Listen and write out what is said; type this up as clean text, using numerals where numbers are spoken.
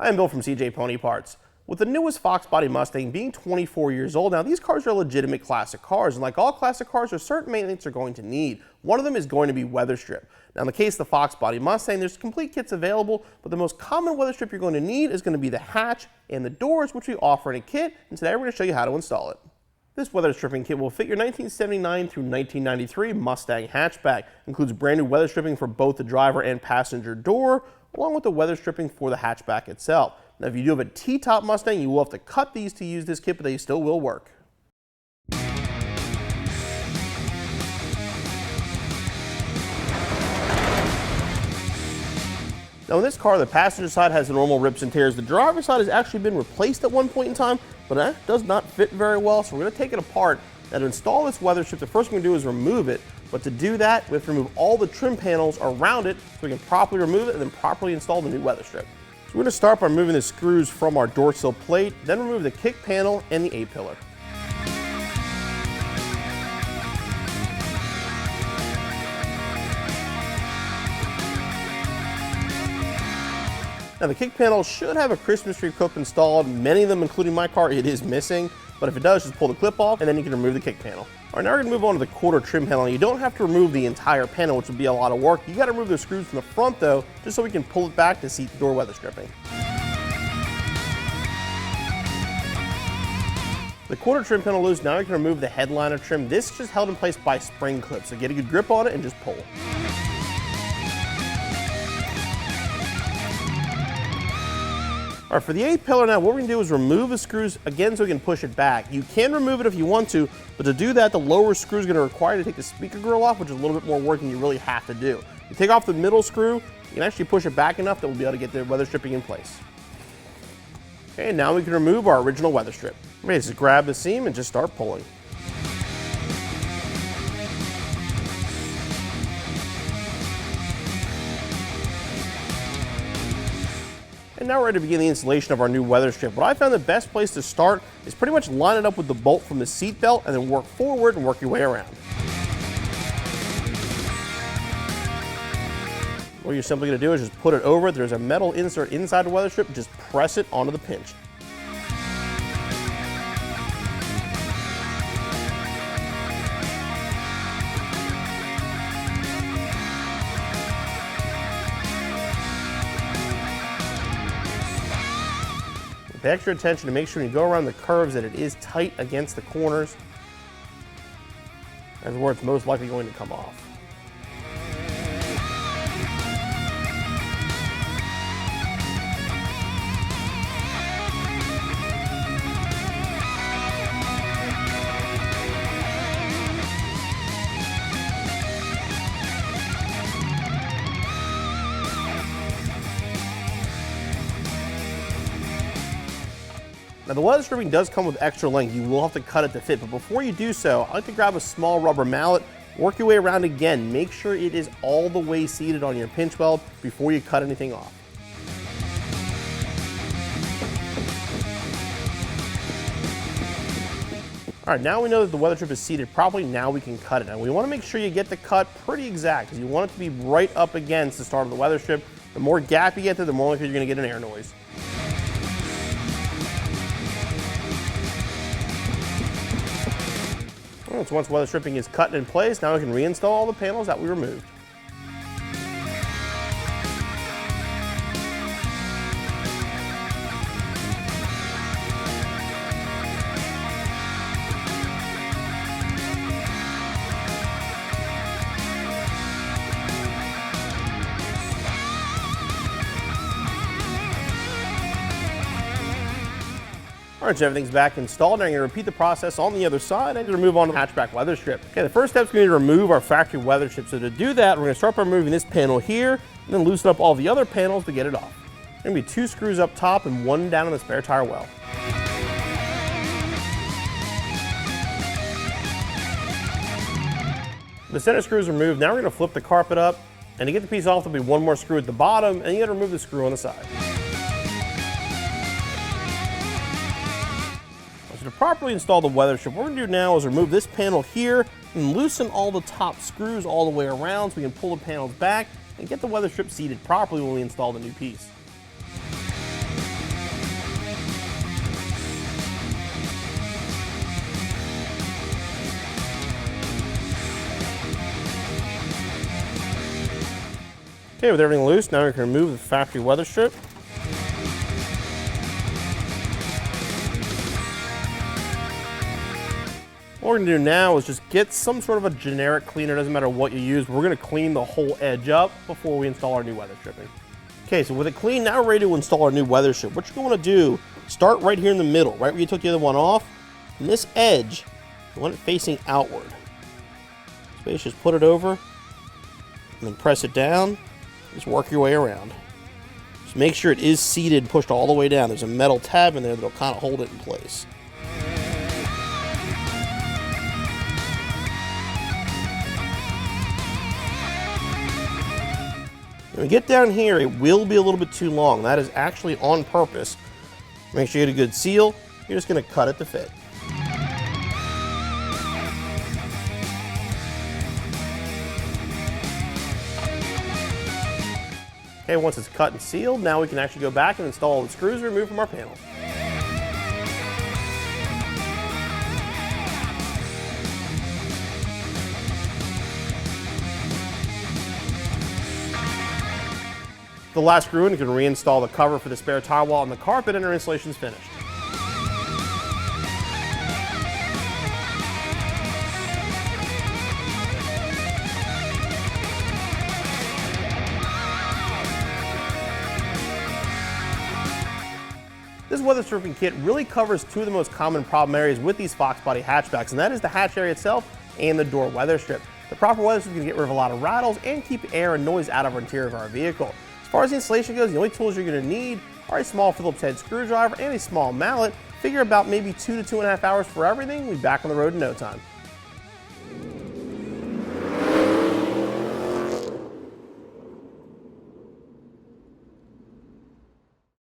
I am Bill from CJ Pony Parts. With the newest Fox Body Mustang being 24 years old now, these cars are legitimate classic cars, and like all classic cars, there's certain maintenance they're going to need. One of them is going to be weather strip. Now in the case of the Fox Body Mustang, there's complete kits available, but the most common weather strip you're going to need is going to be the hatch and the doors, which we offer in a kit, and today we're going to show you how to install it. This weather stripping kit will fit your 1979 through 1993 Mustang hatchback. It includes brand new weather stripping for both the driver and passenger door, along with the weather stripping for the hatchback itself. Now if you do have a T-top Mustang, you will have to cut these to use this kit, but they still will work. Now in this car, the passenger side has the normal rips and tears. The driver's side has actually been replaced at one point in time, but that does not fit very well, so we're going to take it apart. Now to install this weather strip, the first thing we're going to do is remove it, but to do that, we have to remove all the trim panels around it so we can properly remove it and then properly install the new weather strip. So we're going to start by removing the screws from our door sill plate, then remove the kick panel and the A-pillar. Now the kick panel should have a Christmas tree clip installed. Many of them, including my car, it is missing, but if it does, just pull the clip off and then you can remove the kick panel. All right, now we're going to move on to the quarter trim panel. You don't have to remove the entire panel, which would be a lot of work. You got to remove the screws from the front though, just so we can pull it back to seat the door weather stripping. The quarter trim panel loose, now you can remove the headliner trim. This is just held in place by spring clips, so get a good grip on it and just pull. All right, for the A-pillar now, what we're going to do is remove the screws again so we can push it back. You can remove it if you want to, but to do that, the lower screw is going to require you to take the speaker grill off, which is a little bit more work than you really have to do. You take off the middle screw, you can actually push it back enough that we'll be able to get the weather stripping in place. Okay, and now we can remove our original weather strip. Okay, just grab the seam and just start pulling. And now we're ready to begin the installation of our new weather strip. What I found the best place to start is pretty much line it up with the bolt from the seat belt and then work forward and work your way around. What you're simply going to do is just put it over it. There's a metal insert inside the weather strip. Just press it onto the pinch. Pay extra attention to make sure when you go around the curves that it is tight against the corners. That's where it's most likely going to come off. Now the weather stripping does come with extra length. You will have to cut it to fit, but before you do so, I like to grab a small rubber mallet, work your way around again. Make sure it is all the way seated on your pinch weld before you cut anything off. All right, now we know that the weather strip is seated properly, now we can cut it. And we want to make sure you get the cut pretty exact, because you want it to be right up against the start of the weather strip. The more gap you get there, the more likely you're going to get an air noise. So once weather stripping is cut in place, now we can reinstall all the panels that we removed. All right, so everything's back installed. Now I'm going to repeat the process on the other side and move on to the hatchback weather strip. Okay, the first step is going to be to remove our factory weather strip. So to do that, we're going to start by removing this panel here and then loosen up all the other panels to get it off. There are going to be 2 screws up top and 1 down in the spare tire well. The center screw is removed. Now we're going to flip the carpet up, and to get the piece off, there'll be 1 more screw at the bottom, and you got to remove the screw on the side. To properly install the weather strip, what we're going to do now is remove this panel here and loosen all the top screws all the way around so we can pull the panels back and get the weather strip seated properly when we install the new piece. Okay, with everything loose, now we can remove the factory weather strip. What we're going to do now is just get some sort of a generic cleaner, doesn't matter what you use. We're going to clean the whole edge up before we install our new weather stripping. Okay, so with it clean, now we're ready to install our new weather strip. What you're going to do, start right here in the middle, right where you took the other one off. And this edge, you want it facing outward. So basically just put it over, and then press it down. Just work your way around. Just make sure it is seated, pushed all the way down. There's a metal tab in there that'll kind of hold it in place. When we get down here, it will be a little bit too long. That is actually on purpose. Make sure you get a good seal. You're just going to cut it to fit. Okay, once it's cut and sealed, now we can actually go back and install all the screws removed from our panel. The last screw in, you can reinstall the cover for the spare tire wall on the carpet, and our installation is finished. This weather stripping kit really covers two of the most common problem areas with these Fox Body hatchbacks, and that is the hatch area itself and the door weather strip. The proper weather strip is going to get rid of a lot of rattles and keep air and noise out of our interior of our vehicle. As far as the installation goes, the only tools you're going to need are a small Phillips head screwdriver and a small mallet. Figure about maybe 2 to 2.5 hours for everything. We'll be back on the road in no time.